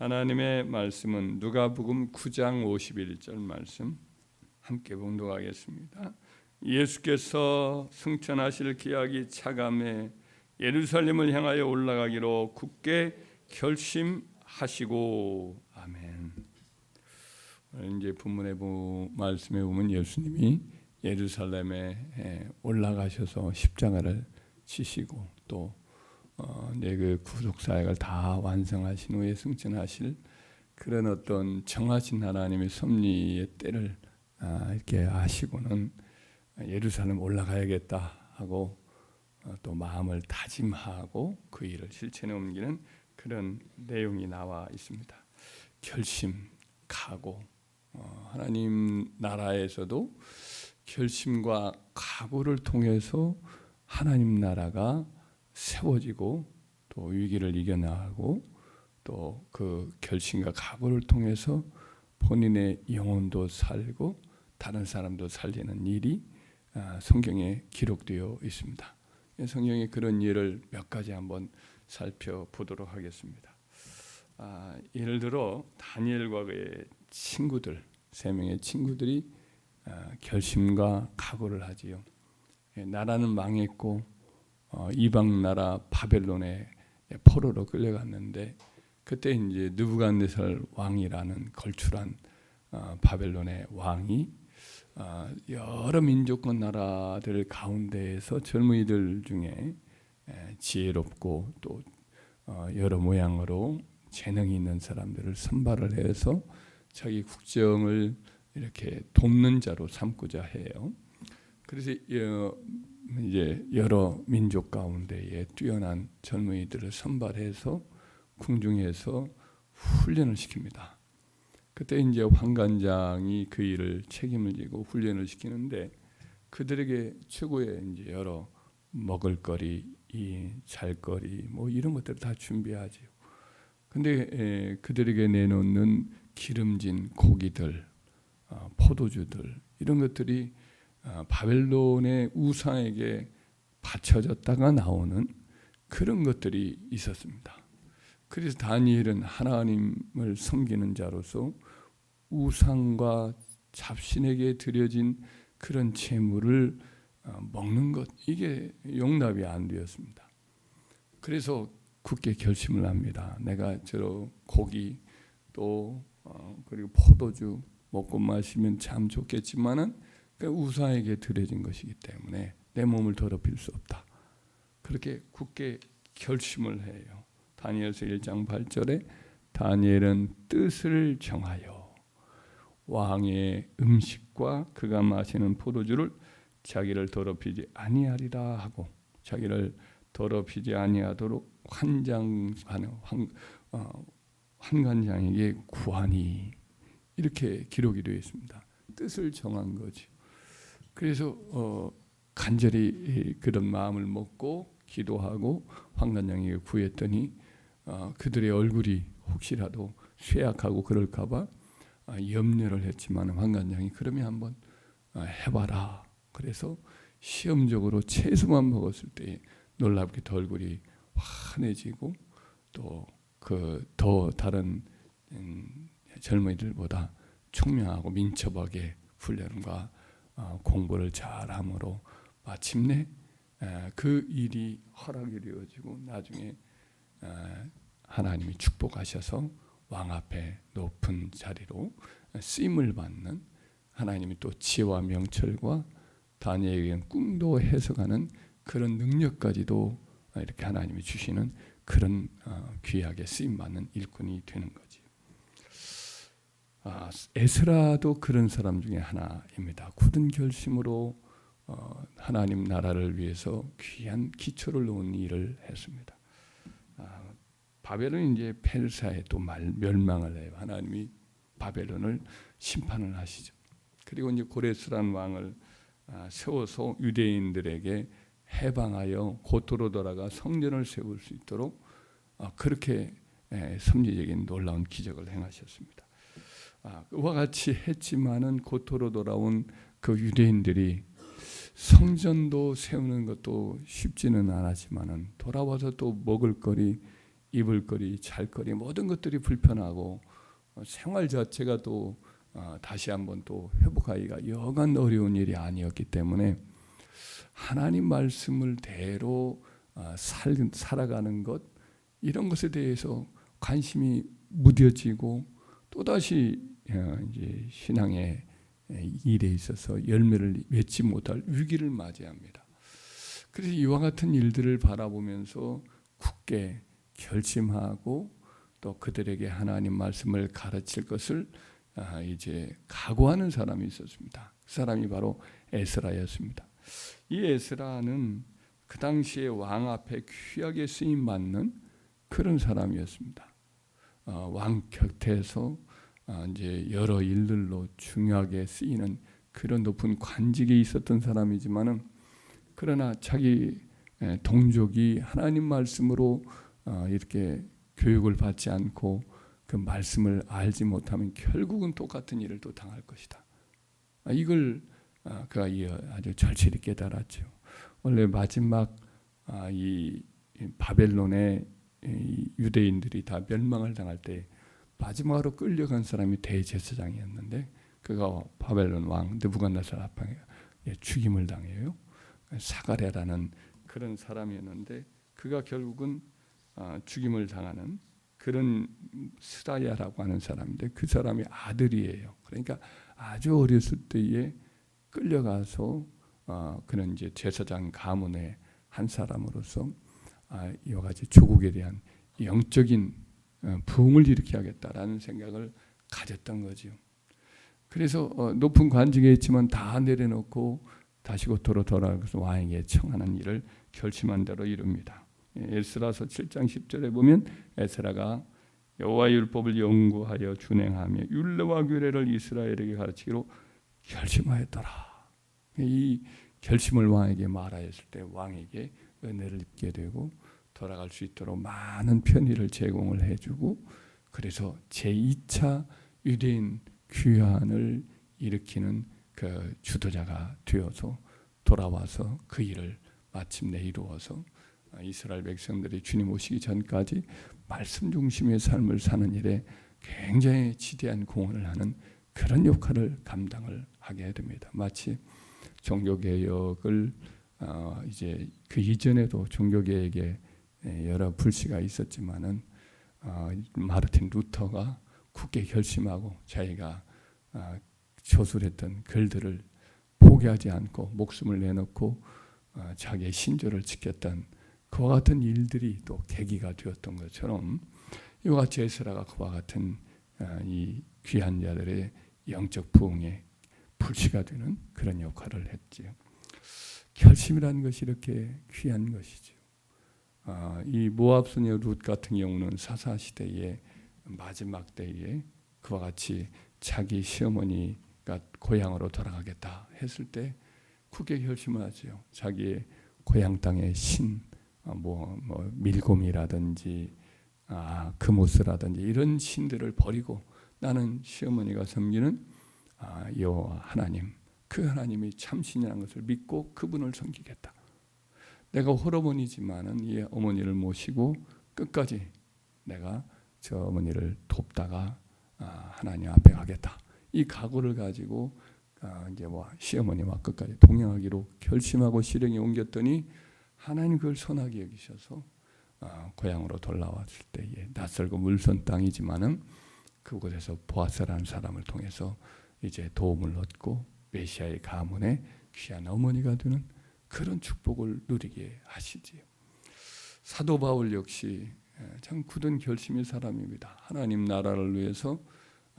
하나님의 말씀은 누가복음 9장 51절 말씀 함께 봉독하겠습니다. 예수께서 승천하실 기약이 차감해 예루살렘을 향하여 올라가기로 굳게 결심하시고. 아멘. 이제 본문의 말씀에 보면 예수님이 예루살렘에 올라가셔서 십자가를 지시고 또 이제 그 구속 사역을 다 완성하신 후에 승천하실 그런 어떤 정하신 하나님의 섭리의 때를 이렇게 아시고는 예루살렘 올라가야겠다 하고 또 마음을 다짐하고 그 일을 실천에 옮기는 그런 내용이 나와 있습니다. 결심, 각오. 하나님 나라에서도 결심과 각오를 통해서 하나님 나라가 세워지고 또 위기를 이겨나가고 또 그 결심과 각오를 통해서 본인의 영혼도 살고 다른 사람도 살리는 일이 성경에 기록되어 있습니다. 성경에 그런 예를 몇 가지 한번 살펴보도록 하겠습니다. 예를 들어 다니엘과 그의 친구들, 3명의 친구들이 결심과 각오를 하지요. 나라는 망했고 이방 나라 바벨론의 포로로 끌려갔는데 그때 이제 느부갓네살 왕이라는 걸출한 바벨론의 왕이 여러 민족과 나라들 가운데에서 젊은이들 중에 지혜롭고 또 여러 모양으로 재능이 있는 사람들을 선발을 해서 자기 국정을 이렇게 돕는 자로 삼고자 해요. 그래서 이제 여러 민족 가운데에 뛰어난 젊은이들을 선발해서 궁중에서 훈련을 시킵니다. 그때 이제 환관장이 그 일을 책임을 지고 훈련을 시키는데 그들에게 최고의 이제 여러 먹을거리, 잘거리 뭐 이런 것들을 다 준비하죠. 근데 그들에게 내놓는 기름진 고기들, 포도주들 이런 것들이 바벨론의 우상에게 바쳐졌다가 나오는 그런 것들이 있었습니다. 그래서 다니엘은 하나님을 섬기는 자로서 우상과 잡신에게 드려진 그런 재물을 먹는 것 이게 용납이 안 되었습니다. 그래서 굳게 결심을 합니다. 내가 저 고기 또 그리고 포도주 먹고 마시면 참 좋겠지만은 우상에게 드려진 것이기 때문에 내 몸을 더럽힐 수 없다. 그렇게 굳게 결심을 해요. 다니엘서 1장 8절에 다니엘은 뜻을 정하여 왕의 음식과 그가 마시는 포도주를 자기를 더럽히지 아니하리라 하고 자기를 더럽히지 아니하도록 환관장에게 구하니 이렇게 기록이 되어 있습니다. 뜻을 정한 거죠. 그래서 간절히 그런 마음을 먹고 기도하고 환관장에게 구했더니 그들의 얼굴이 혹시라도 쇠약하고 그럴까봐 염려를 했지만 환관장이 그러면 한번 해봐라. 그래서 시험적으로 채소만 먹었을 때 놀랍게 얼굴이 환해지고 또 더 다른 젊은이들보다 총명하고 민첩하게 훈련과 공부를 잘함으로 마침내 그 일이 허락이 되어지고 나중에 하나님이 축복하셔서 왕 앞에 높은 자리로 쓰임을 받는 하나님이 또 지혜와 명철과 다니엘에게는 꿈도 해석하는 그런 능력까지도 이렇게 하나님이 주시는 그런 귀하게 쓰임받는 일꾼이 되는 거지. 에스라도 그런 사람 중에 하나입니다. 굳은 결심으로 하나님 나라를 위해서 귀한 기초를 놓은 일을 했습니다. 바벨론이 이제 페르시아에 또 멸망을 해요. 하나님이 바벨론을 심판을 하시죠. 그리고 이제 고레스라는 왕을 세워서 유대인들에게 해방하여 고토로 돌아가 성전을 세울 수 있도록 그렇게 섭리적인 놀라운 기적을 행하셨습니다. 그와 같이 했지만은 고토로 돌아온 그 유대인들이 성전도 세우는 것도 쉽지는 않았지만은 돌아와서 또 먹을거리 입을 거리, 잘 거리 모든 것들이 불편하고 생활 자체가 또 다시 한번 또 회복하기가 여간 어려운 일이 아니었기 때문에 하나님 말씀을 대로 살아가는 것, 이런 것에 대해서 관심이 무뎌지고 또다시 이제 신앙의 일에 있어서 열매를 맺지 못할 위기를 맞이합니다. 그래서 이와 같은 일들을 바라보면서 굳게 결심하고 또 그들에게 하나님 말씀을 가르칠 것을 이제 각오하는 사람이 있었습니다. 그 사람이 바로 에스라였습니다. 이 에스라는 그 당시에 왕 앞에 귀하게 쓰임 받는 그런 사람이었습니다. 왕 곁에서 이제 여러 일들로 중요하게 쓰이는 그런 높은 관직에 있었던 사람이지만은, 그러나 자기 동족이 하나님 말씀으로 이렇게 교육을 받지 않고 그 말씀을 알지 못하면 결국은 똑같은 일을 또 당할 것이다. 이걸 그가 아주 절실히 깨달았죠. 원래 마지막 이 바벨론의 유대인들이 다 멸망을 당할 때 마지막으로 끌려간 사람이 대제사장이었는데, 그가 바벨론 왕 느부갓네살 앞에 죽임을 당해요. 사가랴라는 그런 사람이었는데, 그가 결국은 죽임을 당하는 그런 스라야라고 하는 사람인데, 그 사람이 아들이에요. 그러니까 아주 어렸을 때에 끌려가서 그런 이제 제사장 가문의 한 사람으로서 이와 같이 조국에 대한 영적인 부흥을 일으켜야겠다라는 생각을 가졌던 거죠. 그래서 높은 관직에 있지만 다 내려놓고 다시 고토로 돌아가서 왕에게 청하는 일을 결심한 대로 이룹니다. 에스라서 7장 10절에 보면 에스라가 여호와의 율법을 연구하여 준행하며 율례와 규례를 이스라엘에게 가르치기로 결심하였더라. 이 결심을 왕에게 말하였을 때 왕에게 은혜를 입게 되고 돌아갈 수 있도록 많은 편의를 제공을 해주고, 그래서 제2차 유대인 귀환을 일으키는 그 주도자가 되어서 돌아와서 그 일을 마침내 이루어서 이스라엘 백성들이 주님 오시기 전까지 말씀 중심의 삶을 사는 일에 굉장히 지대한 공헌을 하는 그런 역할을 감당을 하게 됩니다. 마치 종교개혁을 이제 그 이전에도 종교개혁에 여러 불씨가 있었지만은 마르틴 루터가 굳게 결심하고 자기가 저술했던 글들을 포기하지 않고 목숨을 내놓고 자기의 신조를 지켰던 그와 같은 일들이 또 계기가 되었던 것처럼, 이와 같이 에스라가 그와 같은 이 귀한 자들의 영적 부흥의 불씨가 되는 그런 역할을 했지요. 결심이라는 것이 이렇게 귀한 것이죠. 이 모압 소녀 룻 같은 경우는 사사 시대의 마지막 때에 그와 같이 자기 시어머니가 고향으로 돌아가겠다 했을 때 굳게 결심을 하죠. 자기의 고향 땅의 신, 밀곰이라든지 금오스라든지 이런 신들을 버리고 나는 시어머니가 섬기는 여호와 하나님, 그 하나님이 참신이라는 것을 믿고 그분을 섬기겠다. 내가 홀어머니지만은 이 어머니를 모시고 끝까지 내가 저 어머니를 돕다가 하나님 앞에 가겠다. 이 각오를 가지고 이제 시어머니와 끝까지 동행하기로 결심하고 실행에 옮겼더니 하나님 그걸 선하게 여기셔서 고향으로 돌아왔을 때에 낯설고 물선 땅이지만은 그곳에서 보아스라는 사람을 통해서 이제 도움을 얻고 메시아의 가문의 귀한 어머니가 되는 그런 축복을 누리게 하시지요. 사도 바울 역시 참 굳은 결심의 사람입니다. 하나님 나라를 위해서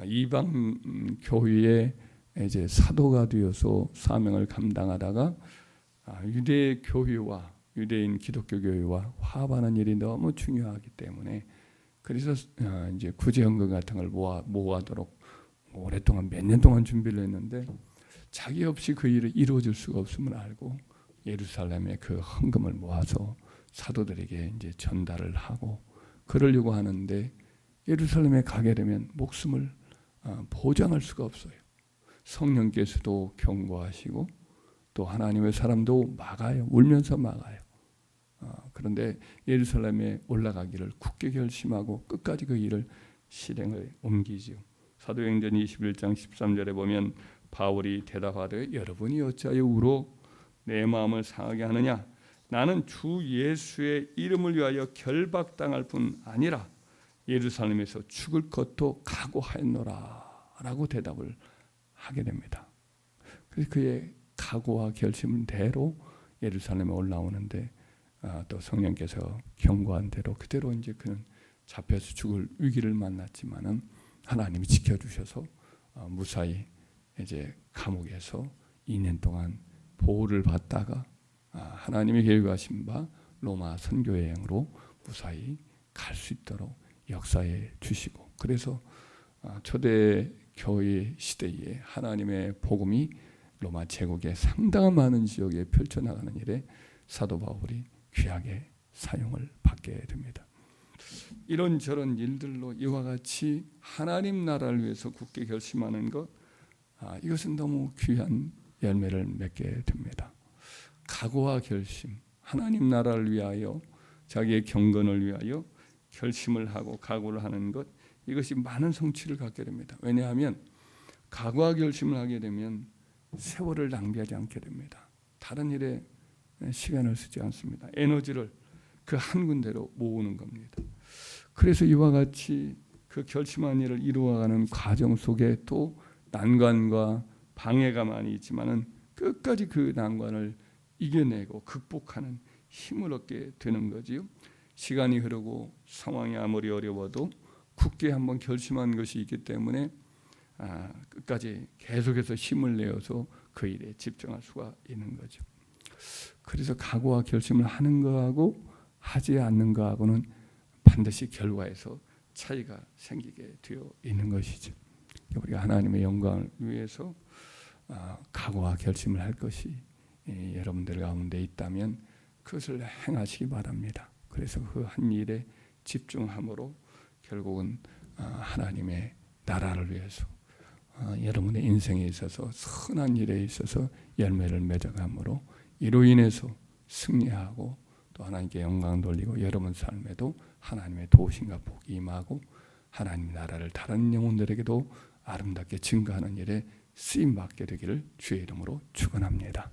이방 교회의 이제 사도가 되어서 사명을 감당하다가 유대 교회와 유대인 기독교 교회와 화합하는 일이 너무 중요하기 때문에, 그래서 이제 구제헌금 같은 걸 모아도록 오랫동안 몇 년 동안 준비를 했는데 자기 없이 그 일을 이루어질 수가 없음을 알고 예루살렘에 그 헌금을 모아서 사도들에게 이제 전달을 하고 그러려고 하는데, 예루살렘에 가게 되면 목숨을 보장할 수가 없어요. 성령께서도 경고하시고 또 하나님의 사람도 막아요. 울면서 막아요. 그런데 예루살렘에 올라가기를 굳게 결심하고 끝까지 그 일을 실행을 옮기지요. 사도행전 21장 13절에 보면 바울이 대답하되 여러분이 어찌하여 울어 내 마음을 상하게 하느냐? 나는 주 예수의 이름을 위하여 결박당할 뿐 아니라 예루살렘에서 죽을 것도 각오하였노라 라고 대답을 하게 됩니다. 그래서 그의 각오와 결심대로 예루살렘에 올라오는데 또 성령께서 경고한 대로 그대로 이제 그는 잡혀서 죽을 위기를 만났지만은 하나님이 지켜주셔서 무사히 이제 감옥에서 2년 동안 보호를 받다가 하나님이 계획하신 바 로마 선교 여행으로 무사히 갈 수 있도록 역사해 주시고, 그래서 초대 교회 시대에 하나님의 복음이 로마 제국의 상당한 많은 지역에 펼쳐나가는 일에 사도 바울이 귀하게 사용을 받게 됩니다. 이런저런 일들로 이와 같이 하나님 나라를 위해서 굳게 결심하는 것, 이것은 너무 귀한 열매를 맺게 됩니다. 각오와 결심, 하나님 나라를 위하여 자기의 경건을 위하여 결심을 하고 각오를 하는 것, 이것이 많은 성취를 갖게 됩니다. 왜냐하면 각오와 결심을 하게 되면 세월을 낭비하지 않게 됩니다. 다른 일에 시간을 쓰지 않습니다. 에너지를 그 한 군데로 모으는 겁니다. 그래서 이와 같이 그 결심한 일을 이루어가는 과정 속에 또 난관과 방해가 많이 있지만은 끝까지 그 난관을 이겨내고 극복하는 힘을 얻게 되는 거지요. 시간이 흐르고 상황이 아무리 어려워도 굳게 한번 결심한 것이 있기 때문에 끝까지 계속해서 힘을 내어서 그 일에 집중할 수가 있는 거죠. 그래서 각오와 결심을 하는 거하고 하지 않는 거하고는 반드시 결과에서 차이가 생기게 되어 있는 것이죠. 우리가 하나님의 영광을 위해서 각오와 결심을 할 것이 여러분들 가운데 있다면 그것을 행하시기 바랍니다. 그래서 그 한 일에 집중함으로 결국은 하나님의 나라를 위해서 여러분의 인생에 있어서 선한 일에 있어서 열매를 맺어감으로 이로 인해서 승리하고 또 하나님께 영광 돌리고 여러분 삶에도 하나님의 도우심과 복이 임하고 하나님 나라를 다른 영혼들에게도 아름답게 증거하는 일에 쓰임 받게 되기를 주의 이름으로 축원합니다.